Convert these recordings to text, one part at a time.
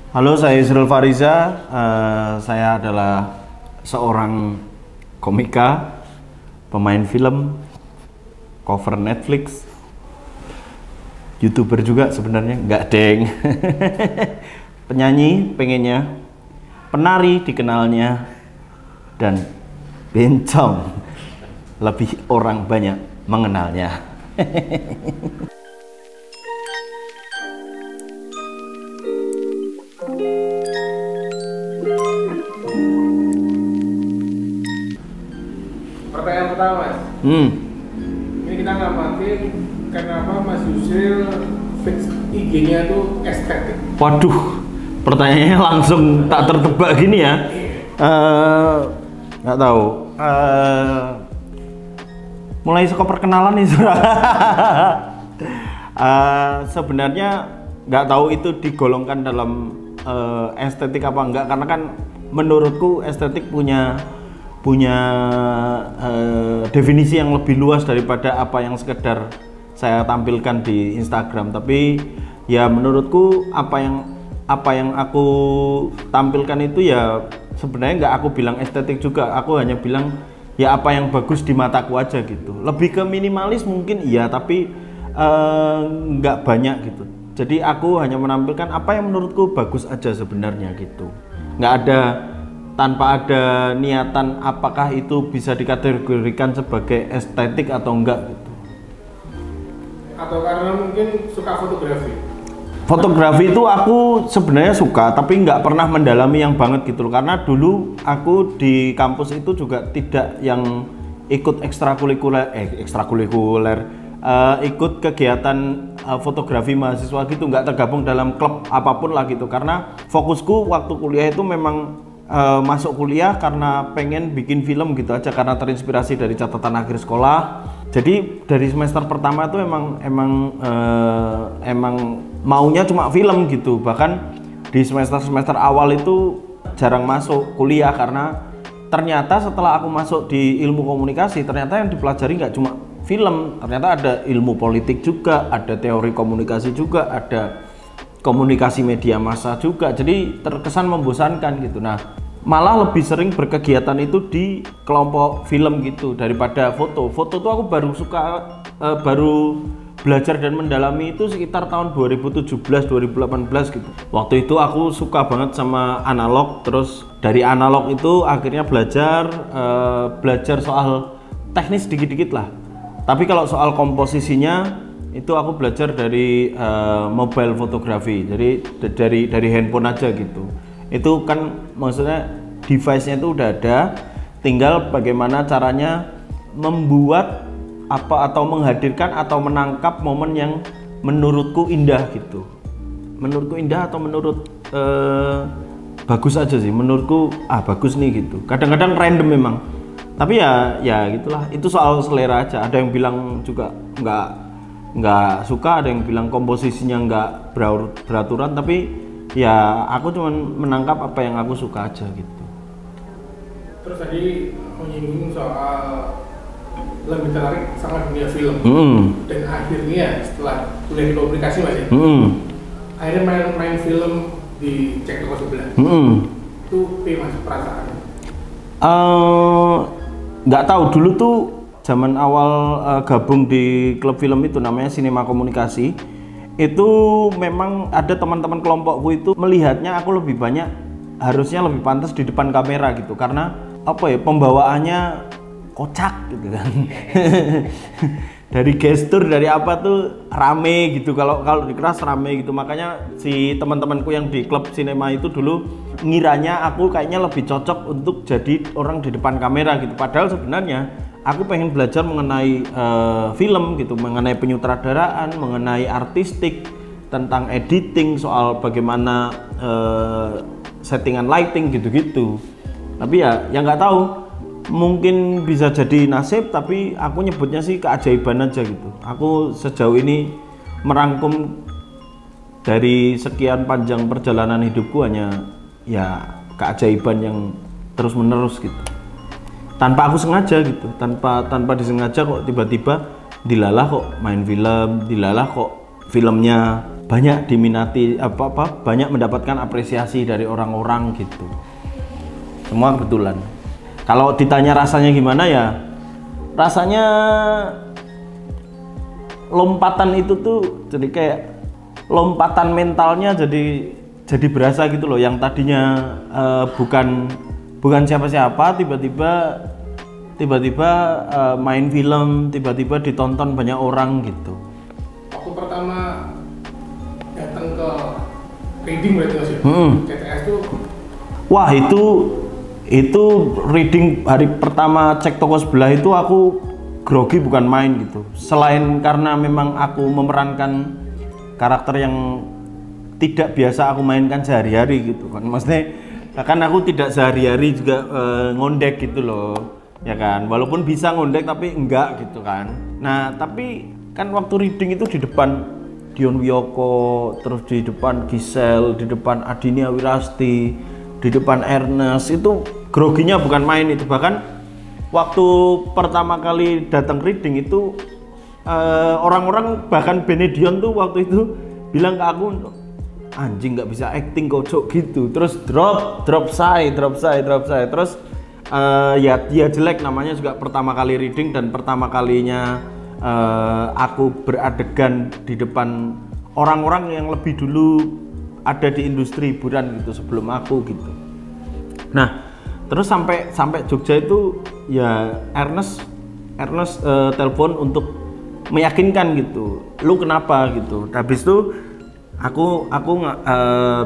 Halo, saya Yusril Fariza. Saya adalah seorang komika, pemain film, cover Netflix, YouTuber juga sebenarnya, nggak deng. Penyanyi pengennya, penari dikenalnya, dan bencong lebih orang banyak mengenalnya. Pertanyaan pertama, Mas. Ini kita ngamatin kenapa Mas Yusril fix IG-nya tuh estetik. Waduh, pertanyaannya langsung tak tertebak gini ya. Nggak tahu. Mulai suka perkenalan nih. Sebenarnya nggak tahu itu digolongkan dalam estetik apa enggak, karena kan menurutku estetik punya definisi yang lebih luas daripada apa yang sekedar saya tampilkan di Instagram. Tapi ya menurutku apa yang aku tampilkan itu ya sebenarnya nggak aku bilang estetik juga, aku hanya bilang ya apa yang bagus di mataku aja gitu. Lebih ke minimalis mungkin iya, tapi nggak banyak gitu. Jadi aku hanya menampilkan apa yang menurutku bagus aja sebenarnya gitu. Nggak ada, tanpa ada niatan apakah itu bisa dikategorikan sebagai estetik atau enggak gitu. Atau karena mungkin suka fotografi? Fotografi itu aku sebenarnya suka, tapi nggak pernah mendalami yang banget gitu loh. Karena dulu aku di kampus itu juga tidak yang ikut ikut kegiatan fotografi mahasiswa gitu, nggak tergabung dalam klub apapun lah gitu. Karena fokusku waktu kuliah itu memang masuk kuliah karena pengen bikin film gitu aja, karena terinspirasi dari catatan akhir sekolah. Jadi dari semester pertama itu emang maunya cuma film gitu. Bahkan di semester awal itu jarang masuk kuliah, karena ternyata setelah aku masuk di ilmu komunikasi, ternyata yang dipelajari nggak cuma film, ternyata ada ilmu politik juga, ada teori komunikasi juga, ada komunikasi media massa juga. Jadi terkesan membosankan gitu. Nah, malah lebih sering berkegiatan itu di kelompok film gitu daripada foto. Foto tuh aku baru belajar dan mendalami itu sekitar tahun 2017-2018 gitu. Waktu itu aku suka banget sama analog, terus dari analog itu akhirnya belajar soal teknis dikit-dikit lah. Tapi kalau soal komposisinya itu aku belajar dari mobile fotografi, jadi dari handphone aja gitu. Itu kan maksudnya device-nya itu udah ada, tinggal bagaimana caranya membuat apa atau menghadirkan atau menangkap momen yang menurutku indah gitu. Menurutku indah atau menurut bagus aja sih, menurutku bagus nih gitu. Kadang-kadang random memang, tapi ya gitulah, itu soal selera aja. Ada yang bilang juga nggak suka, ada yang bilang komposisinya nggak beraturan, tapi ya aku cuma menangkap apa yang aku suka aja gitu. Terus tadi menyinggung soal lebih tertarik sama dunia film, dan akhirnya setelah kuliah di komunikasi Mas ya, akhirnya main film di Cek Toko Sebelah. Itu Mas perasaan? Nggak tahu, dulu tuh zaman awal gabung di klub film itu namanya Sinema Komunikasi, itu memang ada teman-teman kelompokku itu melihatnya aku harusnya lebih pantas di depan kamera gitu, karena apa ya, pembawaannya kocak gitu kan. Dari gestur, dari apa tuh rame gitu, kalau dikeras rame gitu. Makanya si teman-temanku yang di klub sinema itu dulu ngiranya aku kayaknya lebih cocok untuk jadi orang di depan kamera gitu. Padahal sebenarnya aku pengen belajar mengenai film gitu, mengenai penyutradaraan, mengenai artistik, tentang editing, soal bagaimana settingan lighting gitu-gitu. Tapi ya nggak tahu, mungkin bisa jadi nasib, tapi aku nyebutnya sih keajaiban aja gitu. Aku sejauh ini merangkum dari sekian panjang perjalanan hidupku hanya ya keajaiban yang terus menerus gitu. Tanpa aku sengaja gitu, tanpa disengaja kok tiba-tiba dilalah kok main film, dilalah kok filmnya banyak diminati, banyak mendapatkan apresiasi dari orang-orang gitu. Semua kebetulan. Kalau ditanya rasanya gimana ya, rasanya lompatan itu tuh jadi kayak lompatan mentalnya jadi berasa gitu loh. Yang tadinya bukan siapa-siapa, tiba-tiba main film, tiba-tiba ditonton banyak orang gitu. Waktu pertama datang ke reading berarti Mas ya? CTS tuh wah, itu reading hari pertama cek toko sebelah itu aku grogi bukan main gitu. Selain karena memang aku memerankan karakter yang tidak biasa aku mainkan sehari-hari gitu kan. Maksudnya kan aku tidak sehari-hari juga ngondek gitu loh. Ya kan, walaupun bisa ngondek tapi enggak gitu kan. Nah, tapi kan waktu reading itu di depan Dion Wiyoko, terus di depan Gisel, di depan Adinia Wirasti, di depan Ernest, itu groginya bukan main itu. Bahkan waktu pertama kali datang reading itu orang-orang bahkan Benedion tuh waktu itu bilang ke aku, anjing nggak bisa acting kocok gitu. Terus drop say. Terus ya dia jelek namanya juga pertama kali reading dan pertama kalinya aku beradegan di depan orang-orang yang lebih dulu ada di industri hiburan gitu sebelum aku gitu. Nah, terus sampai Jogja itu ya Ernest telepon untuk meyakinkan gitu. Lu kenapa gitu. Habis itu aku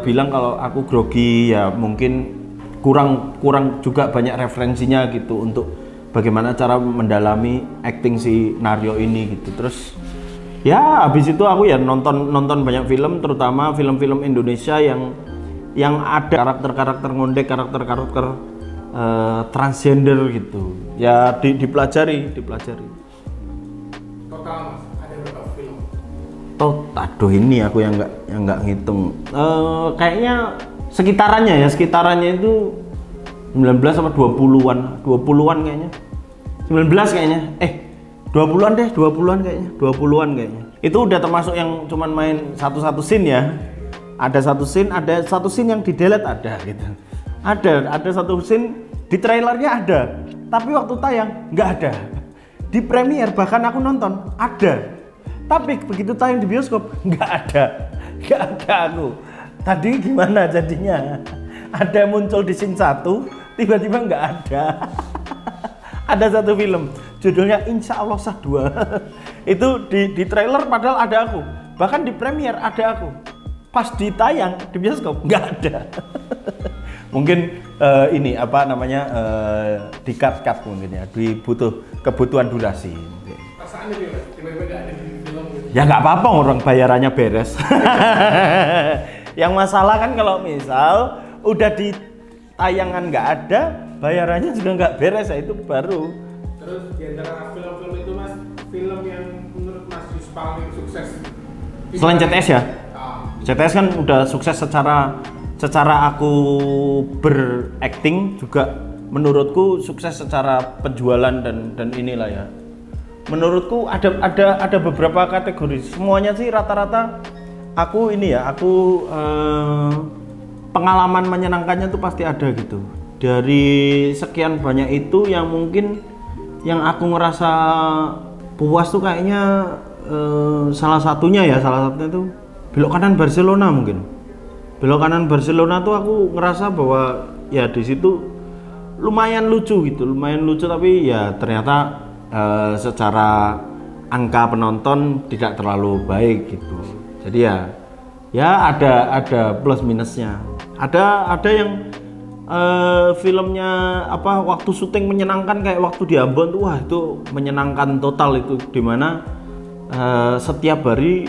bilang kalau aku grogi, ya mungkin kurang juga banyak referensinya gitu untuk bagaimana cara mendalami acting si Naryo ini gitu. Terus ya habis itu aku ya nonton banyak film, terutama film-film Indonesia yang ada karakter-karakter ngondek, karakter-karakter transgender gitu. Ya dipelajari. Total Mas, ada berapa film? Aduh ini aku yang nggak ngitung. Kayaknya sekitarannya itu 19 sama 20-an kayaknya. 19 kayaknya. 20-an deh, 20-an kayaknya. Itu udah termasuk yang cuman main satu scene ya. Ada satu scene yang di delete ada gitu. Ada satu scene di trailernya ada, tapi waktu tayang nggak ada. Di premiere bahkan aku nonton ada, tapi begitu tayang di bioskop nggak ada aku. Tadi gimana jadinya? Ada muncul di scene 1, tiba-tiba nggak ada. Ada satu film judulnya Insya Allah Sah 2. Itu di trailer padahal ada aku, bahkan di premiere ada aku, pas ditayang di bioskop nggak ada. Mungkin ini apa namanya di cut mungkin ya, butuh kebutuhan durasi. Perasaannya tiba-tiba nggak ada di film gitu. Ya nggak apa-apa, orang bayarannya beres. Yang masalah kan kalau misal udah di tayangan nggak ada, bayarannya juga nggak beres, ya itu baru. Terus di antara film-film itu Mas, film yang menurut Mas Yus paling sukses selain CTS ya? CTS kan udah sukses secara aku berakting, juga menurutku sukses secara penjualan dan inilah ya. Menurutku ada beberapa kategori, semuanya sih rata-rata aku pengalaman menyenangkannya tuh pasti ada gitu. Dari sekian banyak itu yang mungkin yang aku ngerasa puas tuh kayaknya salah satunya tuh Belok Kanan Barcelona mungkin. Belok Kanan Barcelona tuh aku ngerasa bahwa ya di situ lumayan lucu tapi ya ternyata secara angka penonton tidak terlalu baik gitu. Jadi ya ada plus minusnya. Ada yang filmnya waktu syuting menyenangkan kayak waktu di Ambon tuh, wah itu menyenangkan total itu, dimana setiap hari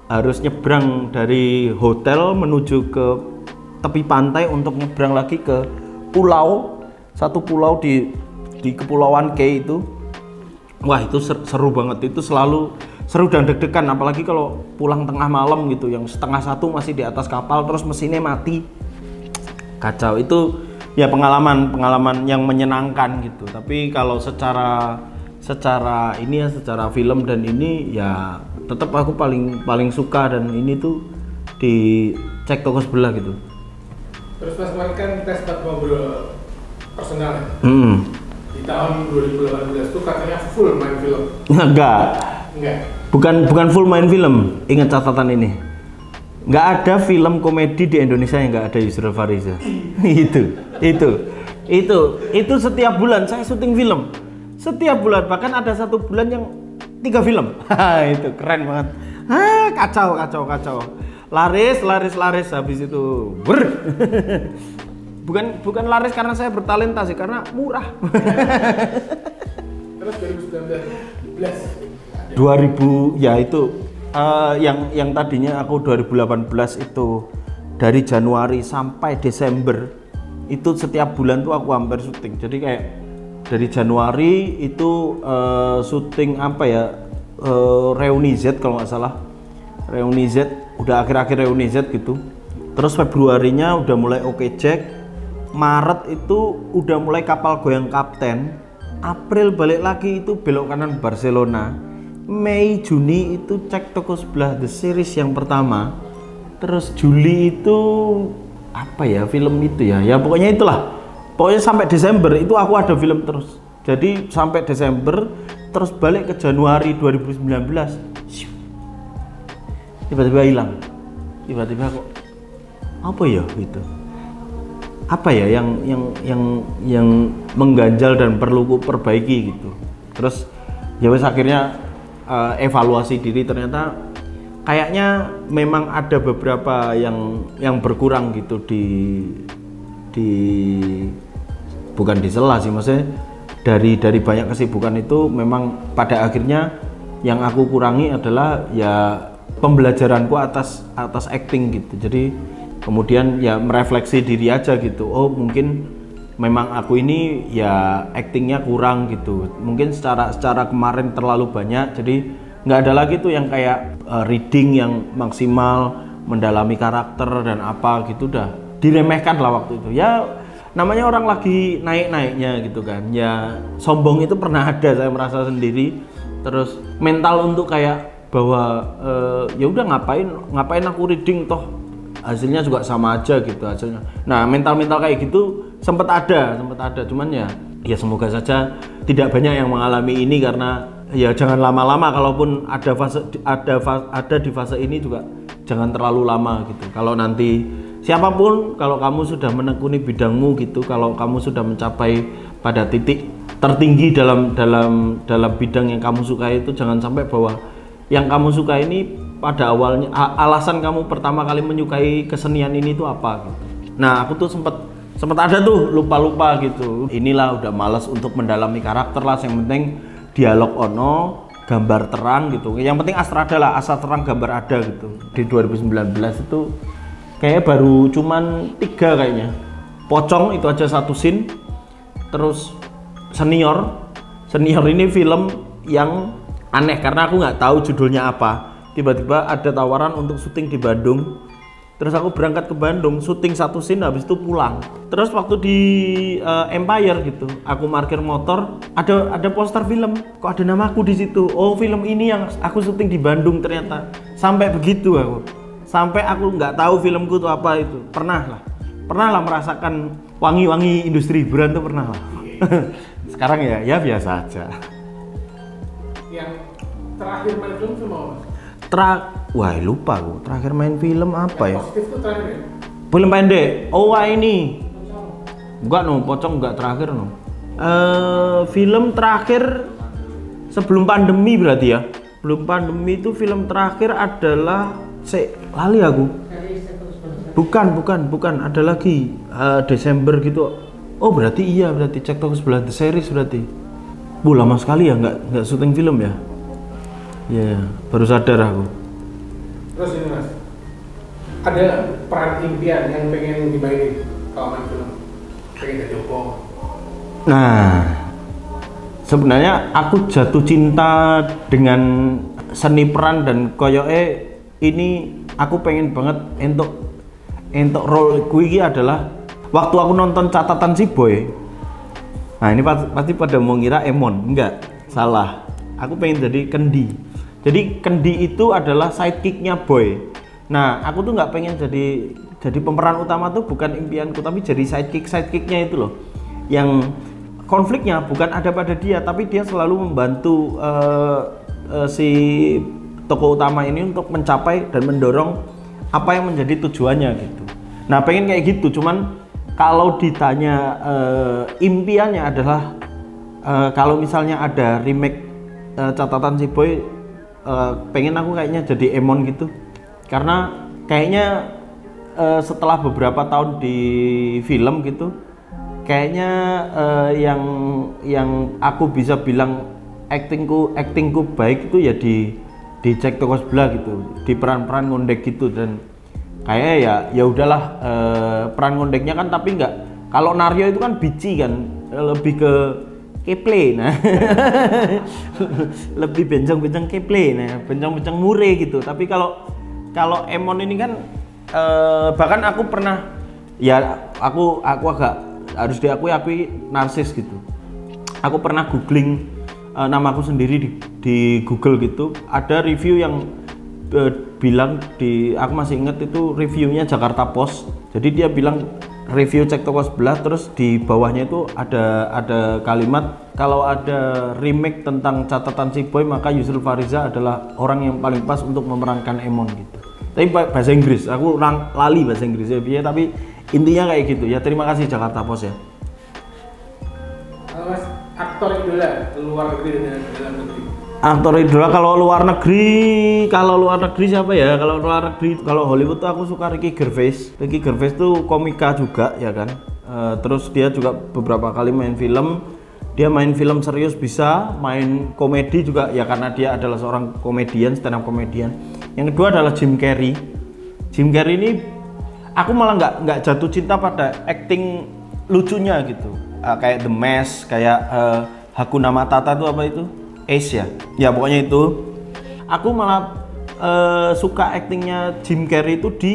harus nyebrang dari hotel menuju ke tepi pantai untuk nyebrang lagi ke satu pulau di Kepulauan K itu. Wah itu seru banget, itu selalu seru dan deg-degan, apalagi kalau pulang tengah malam gitu, yang 1:30 masih di atas kapal terus mesinnya mati, kacau. Itu ya pengalaman yang menyenangkan gitu. Tapi kalau secara film dan ini ya tetap aku paling suka, dan ini tuh dicek toko sebelah gitu. Terus pas kemarin kan kita sempat ngobrol personal ya? Di tahun 2018 tuh katanya full main film. Enggak. Bukan full main film. Ingat catatan ini. Nggak ada film komedi di Indonesia yang nggak ada Yusril Fariza. Itu setiap bulan saya syuting film. Setiap bulan, bahkan ada satu bulan yang 3 film. Itu keren banget. Kacau. Laris habis itu. Bukan laris karena saya bertalenta sih, karena murah. Terus 2019 2000 ya itu yang tadinya aku 2018 itu dari Januari sampai Desember itu setiap bulan tuh aku hampir syuting. Jadi kayak dari Januari itu syuting apa ya, Reuni Z kalau nggak salah, Reuni Z, udah akhir-akhir Reuni Z gitu. Terus Februarinya udah mulai Oke Jack, Maret itu udah mulai Kapal Goyang Kapten, April balik lagi itu Belok Kanan Barcelona, Mei Juni itu Cek Toko Sebelah The Series yang pertama, terus Juli itu apa ya, film itu ya pokoknya itulah, pokoknya sampai Desember itu aku ada film terus. Jadi sampai Desember terus balik ke Januari 2019 tiba-tiba hilang, tiba-tiba kok apa ya gitu, apa ya yang mengganjal dan perlu ku perbaiki gitu. Terus ya wes akhirnya evaluasi diri, ternyata kayaknya memang ada beberapa yang berkurang gitu di bukan di sela sih, maksudnya dari banyak kesibukan itu memang pada akhirnya yang aku kurangi adalah ya pembelajaranku atas acting gitu. Jadi kemudian ya merefleksi diri aja gitu, oh mungkin memang aku ini ya actingnya kurang gitu, mungkin secara kemarin terlalu banyak, jadi nggak ada lagi tuh yang kayak reading yang maksimal, mendalami karakter dan apa gitu, udah diremehkan lah waktu itu. Ya namanya orang lagi naik-naiknya gitu kan, ya sombong itu pernah ada, saya merasa sendiri. Terus mental untuk kayak bahwa ya udah ngapain aku reading, toh hasilnya juga sama aja gitu hasilnya. Nah mental kayak gitu sempat ada, cuman ya semoga saja tidak banyak yang mengalami ini, karena ya jangan lama-lama, kalaupun ada di fase ini juga jangan terlalu lama gitu. Kalau nanti siapapun, kalau kamu sudah menekuni bidangmu gitu, kalau kamu sudah mencapai pada titik tertinggi dalam bidang yang kamu sukai itu, jangan sampai bahwa yang kamu suka ini pada awalnya alasan kamu pertama kali menyukai kesenian ini tuh apa gitu. Nah aku tuh sempat ada tuh lupa gitu, inilah udah malas untuk mendalami karakter lah, yang penting dialog ono, gambar terang gitu, yang penting asal terang gambar ada gitu. Di 2019 itu kayaknya baru cuman 3 kayaknya. Pocong itu aja 1 scene. Terus senior ini film yang aneh karena aku nggak tahu judulnya apa. Tiba-tiba ada tawaran untuk syuting di Bandung. Terus aku berangkat ke Bandung, syuting 1 scene, habis itu pulang. Terus waktu di Empire gitu, aku parkir motor, ada poster film, kok ada namaku di situ. Oh film ini yang aku syuting di Bandung ternyata. Sampai begitu aku. Sampai aku nggak tahu filmku itu apa itu. Pernah lah merasakan wangi-wangi industri hiburan tuh pernah lah. Sekarang ya biasa aja. Yang terakhir main film sama apa? Wah lupa aku terakhir main film apa ya? Positif tuh terakhir ya? Film pendek. Oh wah ini. Enggak Pocong enggak terakhir film terakhir sebelum pandemi berarti ya. Belum pandemi itu film terakhir adalah lali aku. Bukan, ada lagi Desember gitu. Oh berarti Cek Toko Sebelah The Series berarti. Lama sekali ya nggak syuting film ya. Ya, baru sadar aku. Terus ini Mas, ada peran impian yang pengen dimainin kalau main film? Pengen jadi apa? Nah, sebenarnya aku jatuh cinta dengan seni peran dan koyoke ini aku pengen banget untuk role gue adalah waktu aku nonton Catatan Si Boy. Nah ini pasti pada mau ngira Emon, enggak, salah. Aku pengen jadi Kendi. Jadi Kendi itu adalah sidekicknya Boy. Nah, aku tuh nggak pengen jadi pemeran utama tuh, bukan impianku, tapi jadi sidekicknya itu loh, yang konfliknya bukan ada pada dia, tapi dia selalu membantu si tokoh utama ini untuk mencapai dan mendorong apa yang menjadi tujuannya gitu. Nah, pengen kayak gitu. Cuman kalau ditanya impiannya adalah kalau misalnya ada remake catatan si Boy, pengen aku kayaknya jadi Emon gitu, karena kayaknya setelah beberapa tahun di film gitu, kayaknya yang aku bisa bilang actingku baik itu ya di Jack Toko sebelah gitu, di peran-peran ngondek gitu. Dan kayak ya udahlah, peran ngondeknya kan, tapi nggak, kalau Naryo itu kan bici kan, lebih ke keple, nah lebih bencong-bencong keple, nah bencong-bencong mure gitu. Tapi kalau Emon ini kan bahkan aku pernah, ya aku agak harus diakui narsis gitu. Aku pernah googling namaku sendiri di Google gitu, ada review yang bilang aku masih inget itu reviewnya Jakarta Post. Jadi dia bilang review Cek Toko Sebelah, terus di bawahnya itu ada kalimat, kalau ada remake tentang catatan si Boy maka Yusril Fariza adalah orang yang paling pas untuk memerankan Emon gitu. Tapi bahasa Inggris, aku lali bahasa Inggrisnya ya, tapi intinya kayak gitu ya. Terima kasih Jakarta Post ya. Mas, aktor idola luar negeri dan dalam negeri. Aktor idola kalau luar negeri siapa ya? Kalau luar negeri, kalau Hollywood tuh aku suka Ricky Gervais. Ricky Gervais tuh komika juga ya kan. Terus dia juga beberapa kali main film. Dia main film serius bisa, main komedi juga ya, karena dia adalah seorang komedian, stand up komedian. Yang kedua adalah Jim Carrey. Jim Carrey ini aku malah nggak jatuh cinta pada acting lucunya gitu. Kayak The Mask, kayak Hakuna Matata itu apa itu? Ace ya? Ya pokoknya itu. Aku malah suka actingnya Jim Carrey itu di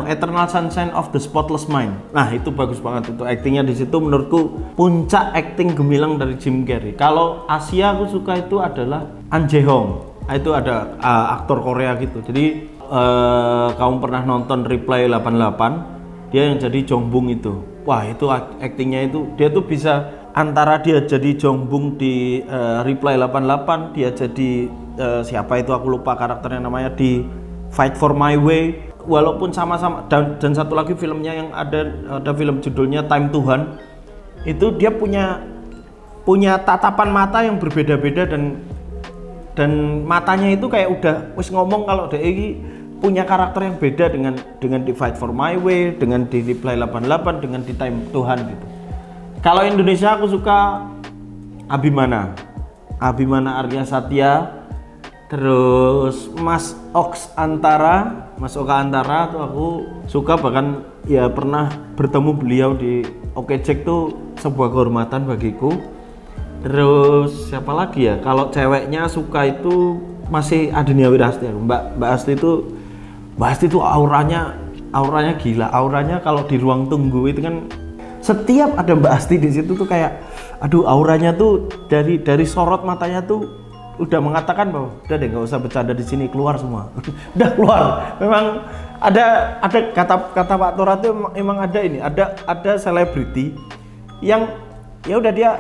Eternal Sunshine of the Spotless Mind. Nah itu bagus banget itu actingnya di situ, menurutku puncak acting gemilang dari Jim Carrey. Kalau Asia aku suka itu adalah An Jae Hong. Itu ada aktor Korea gitu. Jadi kamu pernah nonton Reply 88? Dia yang jadi Jong Bung itu. Wah itu actingnya itu, dia tuh bisa antara dia jadi Jong Bung di Reply 88, dia jadi siapa itu aku lupa karakternya namanya, di Fight for My Way. Walaupun sama-sama, dan satu lagi filmnya yang ada film judulnya Time Tuhan, itu dia punya tatapan mata yang berbeda-beda, dan matanya itu kayak udah wis ngomong kalau dia ini punya karakter yang beda dengan di Fight for My Way, dengan di Reply 88, dengan di Time Tuhan gitu. Kalau Indonesia aku suka Abimana Arya Satya, terus Mas Oka Antara tuh aku suka, bahkan ya pernah bertemu beliau di Oke Jack tuh sebuah kehormatan bagiku. Terus siapa lagi ya? Kalau ceweknya suka itu masih Adenia Wirasti. Mbak Asti itu auranya gila. Auranya kalau di ruang tunggu itu kan setiap ada Mbak Asti di situ tuh kayak aduh, auranya tuh dari sorot matanya tuh udah mengatakan bahwa udah deh nggak usah bercanda di sini, keluar semua. Udah keluar. Memang ada kata Pak Tora tuh emang ada selebriti yang ya udah dia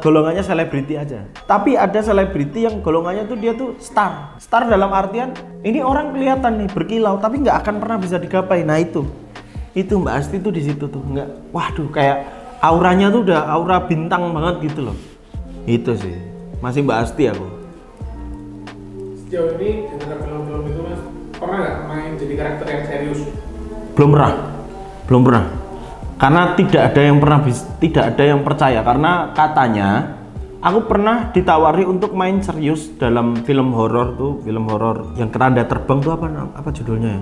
golongannya selebriti aja. Tapi ada selebriti yang golongannya tuh dia tuh star dalam artian ini orang kelihatan nih berkilau tapi nggak akan pernah bisa digapai. Nah itu Mbak Asti tuh di situ tuh nggak, waduh kayak auranya tuh udah aura bintang banget gitu loh. Itu sih masih Mbak Asti aku. Sejauh ini dengan film-film itu Mas pernah nggak main jadi karakter yang serius? Belum pernah. Karena tidak ada yang percaya, karena katanya aku pernah ditawari untuk main serius dalam film horor yang Keranda Terbang tuh apa judulnya ya?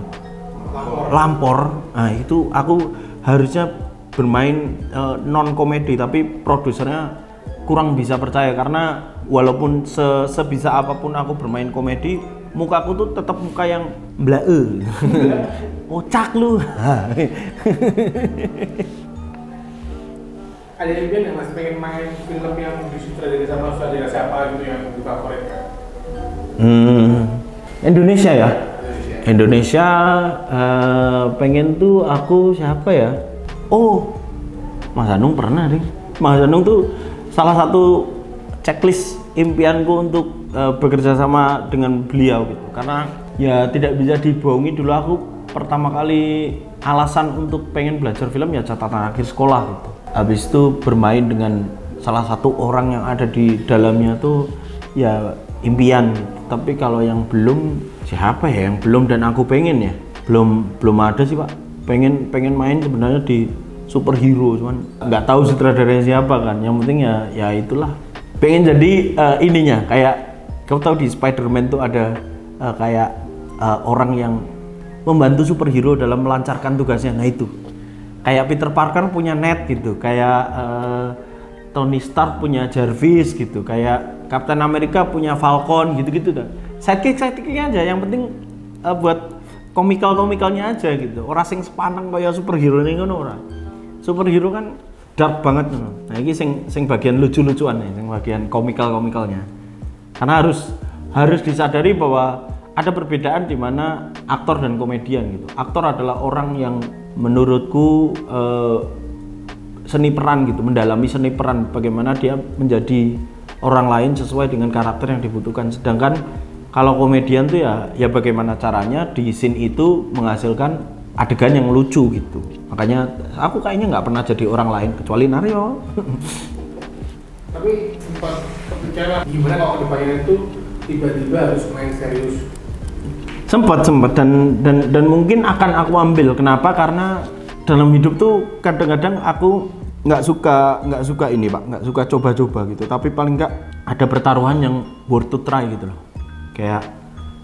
Lampor. Nah itu aku harusnya bermain non komedi, tapi produsernya kurang bisa percaya karena walaupun sebisa apapun aku bermain komedi, mukaku tuh tetap muka yang blae. Kocak lu. Ada impian yang Mas pengen main film yang disutradari sama siapa gitu yang difavoritkan? Indonesia ya? Indonesia pengen tuh aku siapa ya? Oh, Mas Anung pernah deh. Mas Anung tuh salah satu checklist impianku untuk bekerja sama dengan beliau gitu. Karena ya tidak bisa dibohongi, dulu aku pertama kali alasan untuk pengen belajar film ya catatan akhir sekolah gitu. Habis itu bermain dengan salah satu orang yang ada di dalamnya tuh ya impian gitu. Tapi kalau yang belum, siapa ya yang belum dan aku pengen ya? Belum ada sih Pak. Pengen main sebenarnya di superhero, cuman nggak tahu sutradaranya siapa kan. Yang penting ya itulah. Pengen jadi ininya kayak kau tahu di Spider-Man tuh ada kayak orang yang membantu superhero dalam melancarkan tugasnya. Nah itu kayak Peter Parker punya net gitu, kayak Tony Stark punya Jarvis gitu, kayak Captain America punya Falcon gitu-gitu dah. Sidekick-nya aja, yang penting buat komikal-komikalnya aja gitu. Orang sing sepaneng kayak superhero nih ngono ora. Superhero kan dark banget ngono. Nah ini sing bagian lucu-lucuan nih, sing bagian komikal-komikalnya. Karena harus disadari bahwa ada perbedaan di mana aktor dan komedian gitu. Aktor adalah orang yang menurutku seni peran gitu, mendalami seni peran, bagaimana dia menjadi orang lain sesuai dengan karakter yang dibutuhkan. Sedangkan kalau komedian tuh ya bagaimana caranya di scene itu menghasilkan adegan yang lucu gitu. Makanya aku kayaknya nggak pernah jadi orang lain kecuali Naryo. Tapi sempat kepikiran gimana kalau kedepannya itu tiba-tiba harus main serius? Sempat dan mungkin akan aku ambil. Kenapa? Karena dalam hidup tuh kadang-kadang aku nggak suka ini Pak, nggak suka coba-coba gitu. Tapi paling nggak ada pertaruhan yang worth to try gitu loh. Kayak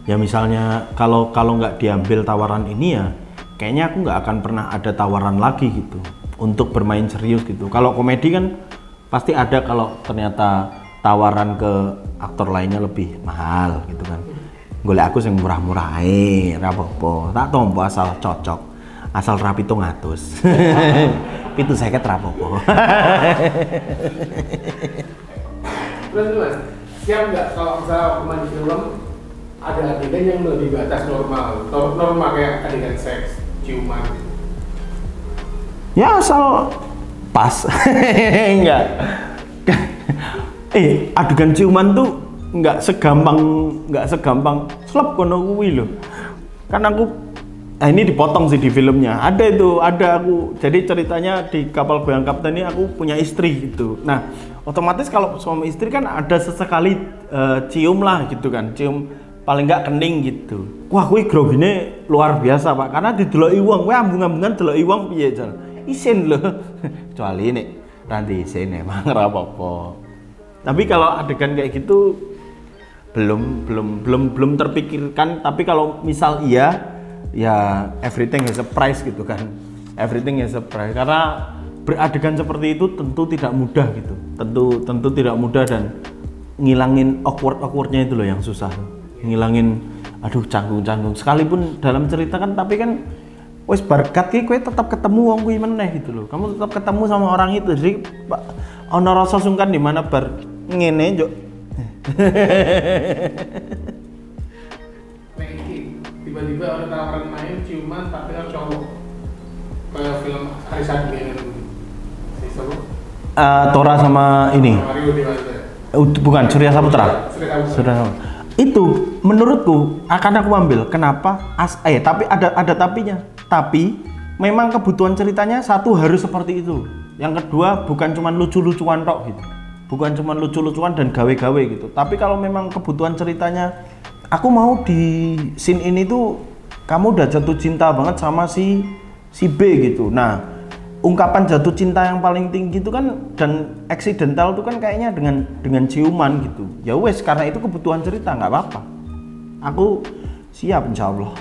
ya misalnya kalau nggak diambil tawaran ini ya kayaknya aku nggak akan pernah ada tawaran lagi gitu untuk bermain serius gitu. Kalau komedi kan pasti ada kalau ternyata tawaran ke aktor lainnya lebih mahal gitu kan. Golek aku sing murah-murah ae, ora apa-apa. Tak tompo asal cocok. Asal rapi 700. 750 ra apa-apa. Terus Mas, siap nggak kalau misalnya main film ada adegan yang lebih batas normal kayak adegan seks, ciuman? Ya asal pas. Enggak. Adegan ciuman tuh nggak segampang slap kono kuwi lho. Kan aku ini dipotong sih di filmnya. Ada aku. Jadi ceritanya di Kapal Goyang Kapten ini aku punya istri gitu. Nah, otomatis kalau suami istri kan ada sesekali cium lah gitu kan. Cium paling nggak kening gitu. Wah, kuwi grogine luar biasa, Pak. Karena dideloki wong, kowe ambung-ambungan deloki wong piye, Jal? Isin lho. Kecuali nek nanti isin emang ora apa-apa. Tapi kalau adegan kayak gitu belum terpikirkan. Tapi kalau misal iya ya everything is a price gitu kan. Everything is a price. Karena beradegan seperti itu tentu tidak mudah gitu. Tentu tidak mudah dan ngilangin awkwardnya itu loh yang susah. Ngilangin aduh canggung-canggung sekalipun dalam cerita kan, tapi kan wes berkat ki kowe tetap ketemu wong kuwi meneh gitu loh. Kamu tetap ketemu sama orang itu. Jadi ana rasa sungkan di mana bar ngene njuk. Tiba-tiba ada tawaran main ciuman tapi kan cowok kayak film Hari Sabtu yang Tora sama ini bukan Surya Saputra. Itu menurutku akan aku ambil. Kenapa? Tapi ada tapinya. Tapi memang kebutuhan ceritanya satu harus seperti itu. Yang kedua bukan cuma lucu-lucuan tok gitu. Bukan cuma lucu-lucuan dan gawe-gawe gitu. Tapi kalau memang kebutuhan ceritanya, aku mau di scene ini tuh kamu udah jatuh cinta banget sama si B gitu. Nah, ungkapan jatuh cinta yang paling tinggi itu kan dan eksidental tuh kan kayaknya dengan ciuman gitu. Ya wes, karena itu kebutuhan cerita, nggak apa-apa. Aku siap insya Allah.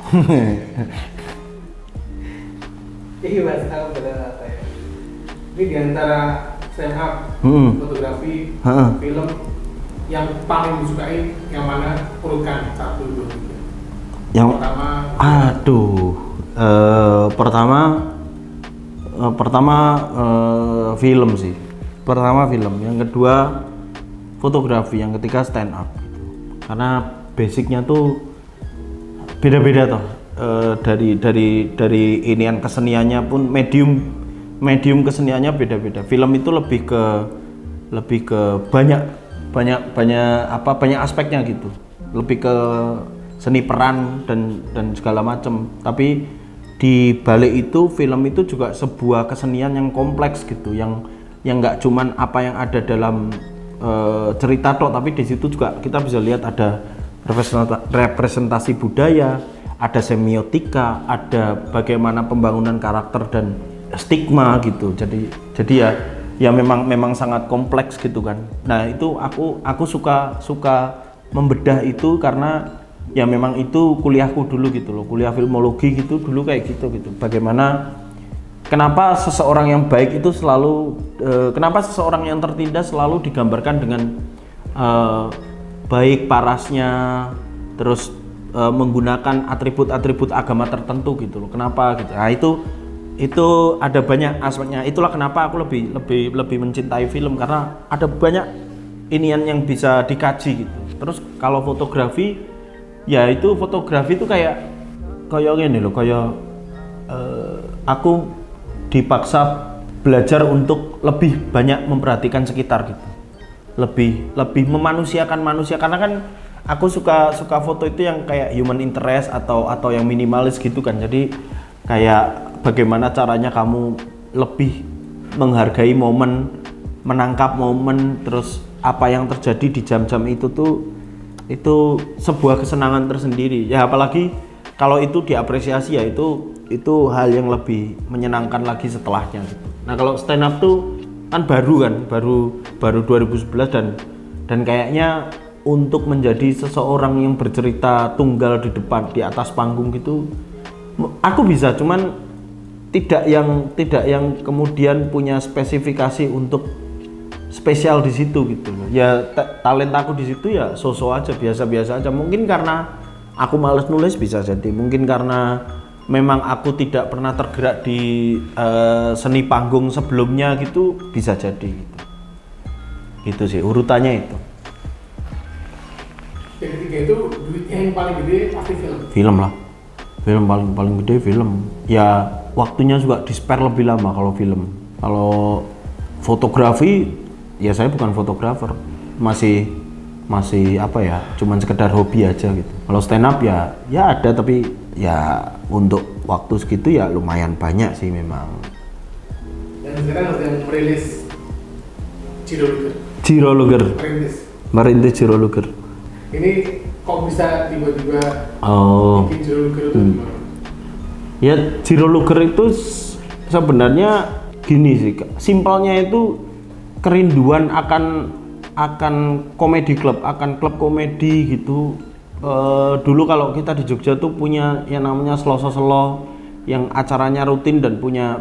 Iya Mas, aku benar apa ya? Ini diantara stand up, fotografi, film yang paling disukai yang mana? Urutkan 1, 2, 3. Yang pertama film sih. Pertama film, yang kedua fotografi, yang ketiga stand up gitu. Karena basicnya tuh beda-beda toh. dari inian keseniannya pun medium keseniannya beda-beda. Film itu lebih ke banyak aspeknya gitu, lebih ke seni peran dan segala macam. Tapi di balik itu film itu juga sebuah kesenian yang kompleks gitu, yang nggak cuman apa yang ada dalam cerita tok, tapi di situ juga kita bisa lihat ada representasi budaya, ada semiotika, ada bagaimana pembangunan karakter dan stigma gitu. Jadi ya memang sangat kompleks gitu kan. Nah, itu aku suka membedah itu karena ya memang itu kuliahku dulu gitu loh. Kuliah filmologi gitu dulu kayak gitu. Bagaimana kenapa seseorang yang baik itu selalu kenapa seseorang yang tertindas selalu digambarkan dengan baik parasnya, terus menggunakan atribut-atribut agama tertentu gitu loh. Kenapa gitu? Nah, itu ada banyak aspeknya. Itulah kenapa aku lebih mencintai film, karena ada banyak inian yang bisa dikaji gitu. Terus kalau fotografi, ya itu fotografi itu kayak gini loh, aku dipaksa belajar untuk lebih banyak memperhatikan sekitar gitu. Lebih memanusiakan manusia, karena kan aku suka foto itu yang kayak human interest atau yang minimalis gitu kan. Jadi kayak bagaimana caranya kamu lebih menghargai momen, menangkap momen, terus apa yang terjadi di jam-jam itu sebuah kesenangan tersendiri ya, apalagi kalau itu diapresiasi ya itu hal yang lebih menyenangkan lagi setelahnya gitu. Nah, kalau stand up tuh kan baru 2011 dan kayaknya untuk menjadi seseorang yang bercerita tunggal di depan di atas panggung gitu aku bisa, cuman tidak yang kemudian punya spesifikasi untuk spesial di situ gitu loh. Ya talentaku di situ ya so-so aja, biasa-biasa aja. Mungkin karena aku males nulis bisa jadi, mungkin karena memang aku tidak pernah tergerak di seni panggung sebelumnya gitu, bisa jadi gitu. Gitu sih urutannya itu. Yang ketiga itu duitnya yang paling gede pasti film. Film lah. Film paling gede film. Ya waktunya juga di-spare lebih lama kalau film. Kalau fotografi ya saya bukan fotografer. Masih apa ya? Cuman sekedar hobi aja gitu. Kalau stand up ya ada, tapi ya untuk waktu segitu ya lumayan banyak sih memang. Dan sekarang ada yang merilis Jiro Luger. Merintis Jiro Luger. Ini kok bisa tiba-tiba bikin Jiro Luger itu gimana? Ya Jiro Luger itu sebenarnya gini sih, simpelnya itu kerinduan akan komedi klub, akan klub komedi gitu. Dulu kalau kita di Jogja tuh punya yang namanya Sloso yang acaranya rutin dan punya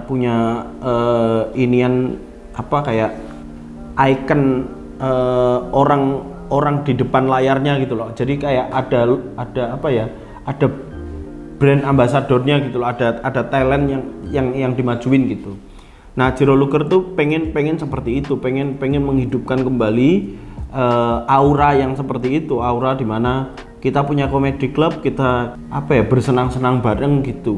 inian apa kayak icon orang di depan layarnya gitu loh. Jadi kayak ada apa ya? Ada brand ambasadornya gitu loh. Ada talent yang dimajuin gitu. Nah, Jiro Luger tuh pengen seperti itu, pengen menghidupkan kembali aura yang seperti itu, aura di mana kita punya komedi club, kita apa ya bersenang-senang bareng gitu.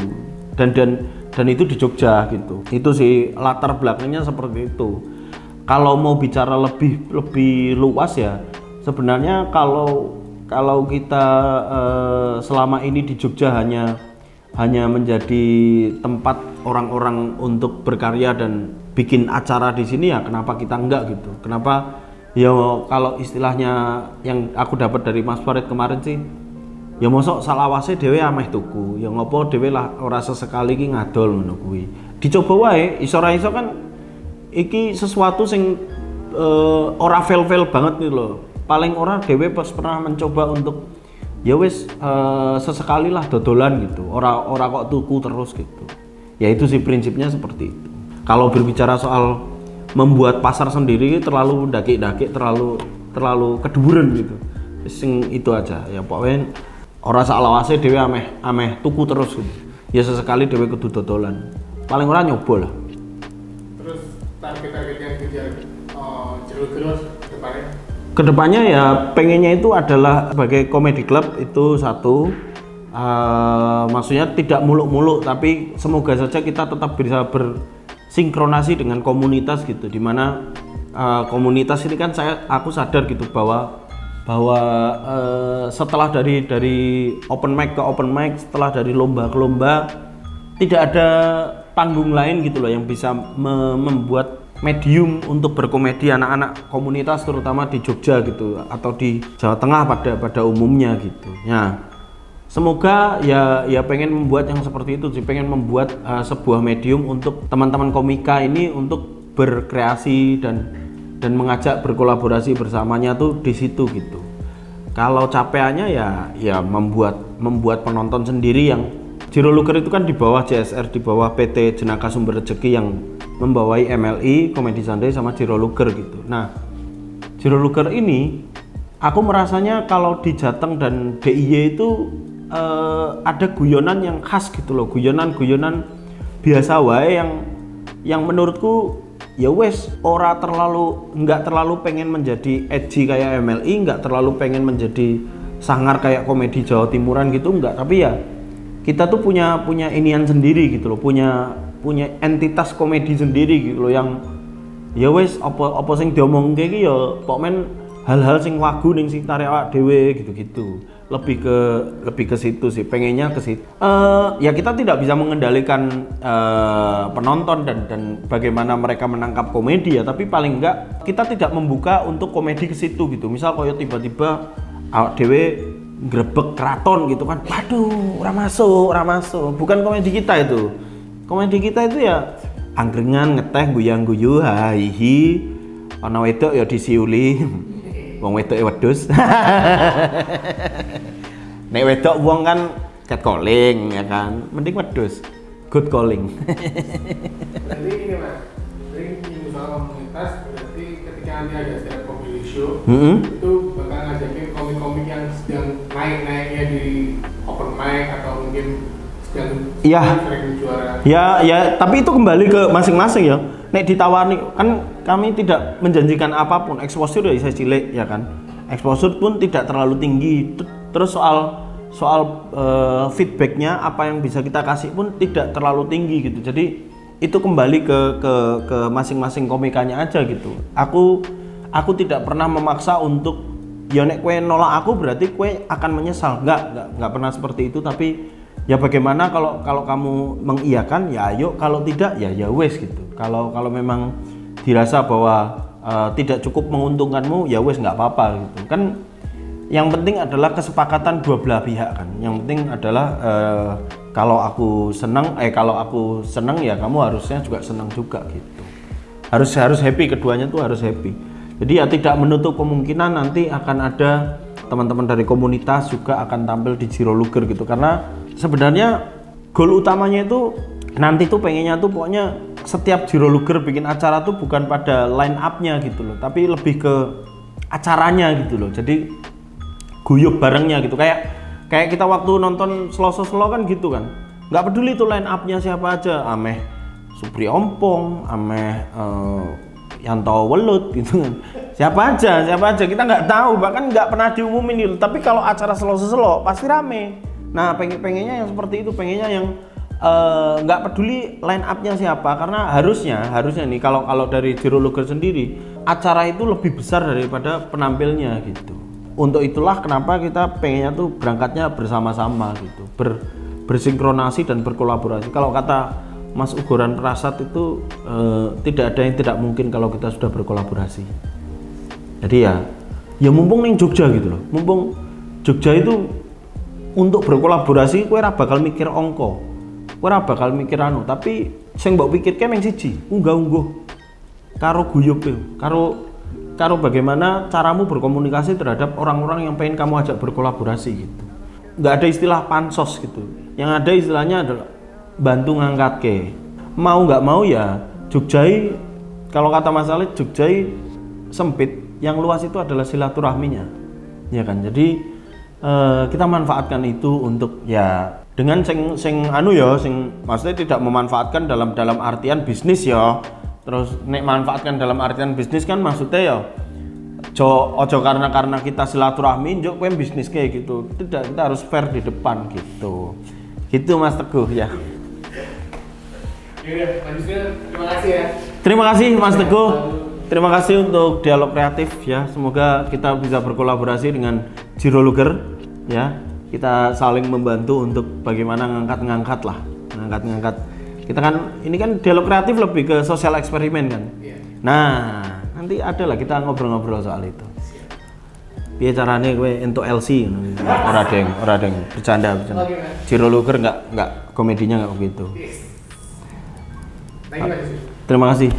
Dan itu di Jogja gitu. Itu sih latar belakangnya seperti itu. Kalau mau bicara lebih luas ya, sebenarnya kalau kita selama ini di Jogja hanya menjadi tempat orang-orang untuk berkarya dan bikin acara di sini, ya kenapa kita enggak gitu? Kenapa ya kalau istilahnya yang aku dapat dari Mas Farid kemarin sih, ya mosok salawase dhewe ameh tuku, ya ngopo dhewe lah ora sesekali iki ngadol ngono kuwi. Dicoba wae, iso ra iso kan iki sesuatu sing ora fail banget nih loh. Paling ora dhewe pas pernah mencoba untuk ya wis sesekali lah dodolan gitu, ora kok tuku terus gitu. Ya itu sih prinsipnya seperti itu. Kalau berbicara soal membuat pasar sendiri terlalu daki-daki, terlalu keduren gitu. Sing itu aja ya pokoknya ora salawase dhewe ameh tuku terus gitu. Ya sesekali dhewe kudu dodolan. Paling ora nyoba lah. Terus target-target yang dikejar Jiro Luger depannya? Kedepannya ya pengennya itu adalah sebagai komedi club itu satu, Maksudnya tidak muluk-muluk, tapi semoga saja kita tetap bisa bersinkronasi dengan komunitas gitu, dimana komunitas ini kan aku sadar gitu bahwa setelah dari open mic ke open mic, setelah dari lomba ke lomba, tidak ada panggung lain gitu loh yang bisa membuat medium untuk berkomedi anak-anak komunitas, terutama di Jogja gitu atau di Jawa Tengah pada umumnya gitu. Ya, semoga ya pengen membuat yang seperti itu sih, pengen membuat sebuah medium untuk teman-teman komika ini untuk berkreasi dan mengajak berkolaborasi bersamanya tuh di situ gitu. Kalau capeannya ya membuat penonton sendiri. Yang Zero Looker itu kan di bawah CSR, di bawah PT Jenaka Sumber Rezeki yang membawai MLI, Comedy Sunday sama Zero Looker gitu. Nah, Zero Looker ini aku merasanya kalau di Jateng dan DIY itu ada guyonan yang khas gitu loh, guyonan biasa wae yang menurutku ya wes nggak terlalu pengen menjadi edgy kayak MLI, nggak terlalu pengen menjadi sangar kayak komedi Jawa Timuran gitu, nggak, tapi ya kita tuh punya inian sendiri gitu loh, punya entitas komedi sendiri gitu loh, yang ya wes apa sing diomong kayak gitu ya pokoknya hal-hal sing wagu ning sing tarik awak dhewe gitu-gitu. Lebih ke situ sih, pengennya ke situ. Ya kita tidak bisa mengendalikan penonton dan bagaimana mereka menangkap komedi ya, tapi paling enggak kita tidak membuka untuk komedi ke situ gitu. Misal koyo tiba-tiba awak dhewe grebek keraton gitu kan, waduh ora masuk, bukan komedi kita itu. Komedi kita itu ya angkringan, ngeteh, guyang-guyu, hihi, ana wedok ya disiuli. Wong wedoke wedhus. Nek wedok wong kan catcalling ya kan, mending wedhus. Good calling. Berarti ini Mas, ini soal komunitas, berarti ketika nanti ada stand-up comedy show, itu bakal ngajakin komik-komik yang sedang naik-naiknya di open mic atau mungkin sedang sering juara. Ya, tapi itu kembali ke masing-masing ya. Nek ditawari kan kami tidak menjanjikan apapun, exposure ya saya cilik ya kan, exposure pun tidak terlalu tinggi. Terus soal feedbacknya apa yang bisa kita kasih pun tidak terlalu tinggi gitu. Jadi itu kembali ke masing-masing komikanya aja gitu. Aku tidak pernah memaksa untuk ya nek kue nolak aku berarti kue akan menyesal, nggak pernah seperti itu. Tapi ya bagaimana kalau kamu mengiyakan ya ayo, kalau tidak ya wes gitu. Kalau memang dirasa bahwa tidak cukup menguntungkanmu ya wes nggak apa-apa gitu kan. Yang penting adalah kesepakatan dua belah pihak kan. Yang penting adalah kalau aku senang ya kamu harusnya juga senang juga gitu. Harus happy, keduanya tuh harus happy. Jadi ya tidak menutup kemungkinan nanti akan ada teman-teman dari komunitas juga akan tampil di Zero Looker gitu, karena sebenarnya goal utamanya itu nanti tuh pengennya tuh pokoknya setiap Zero Looker bikin acara tuh bukan pada line up-nya gitu loh, tapi lebih ke acaranya gitu loh. Jadi guyup barengnya gitu, kayak kita waktu nonton Slow kan gitu kan, nggak peduli tuh line up-nya siapa aja, ameh Supri Ompong, ameh Yanto Welut gitu kan, siapa aja kita nggak tahu, bahkan nggak pernah diumumin gitu. Tapi kalau acara Slow pasti rame. Nah pengennya yang seperti itu, pengennya yang nggak peduli line up-nya siapa, karena harusnya nih kalau dari Zero Looker sendiri acara itu lebih besar daripada penampilnya gitu. Untuk itulah kenapa kita pengennya tuh berangkatnya bersama-sama gitu, bersinkronasi dan berkolaborasi. Kalau kata Mas Ugoran Prasad itu tidak ada yang tidak mungkin kalau kita sudah berkolaborasi. Jadi ya mumpung ning Jogja gitu loh, mumpung Jogja itu untuk berkolaborasi kowe ora bakal mikir ongko, kowe ora bakal mikir anu, tapi sing mbok pikirke mung siji, unggah-ungguh karo guyub karo bagaimana caramu berkomunikasi terhadap orang-orang yang pengen kamu ajak berkolaborasi gitu. Nggak ada istilah pansos gitu, yang ada istilahnya adalah bantu ngangkat ke. Mau nggak mau ya Jogjai, kalau kata Mas Alid, Jogjai sempit, yang luas itu adalah silaturahminya ya kan. Jadi kita manfaatkan itu untuk ya dengan sing maksudnya tidak memanfaatkan dalam artian bisnis ya. Terus nek manfaatkan dalam artian bisnis kan maksudnya ya ojo karena kita silaturahmi njuk kowe bisnis kayak gitu. Tidak, kita harus fair di depan gitu. Gitu Mas Teguh ya. Ya, lanjutnya terima kasih ya. Terima kasih Mas Teguh. Terima kasih untuk dialog kreatif ya. Semoga kita bisa berkolaborasi dengan Jiro Luger ya. Kita saling membantu untuk bagaimana ngangkat lah. Ngangkat. Kita kan ini kan dialog kreatif lebih ke sosial eksperimen kan. Iya. Nah, nanti ada lah kita ngobrol-ngobrol soal itu. Piye carane kowe entuk LC ngono. Ora deng bercanda. Jiro Luger enggak komedinya enggak begitu. Terima kasih. Terima kasih.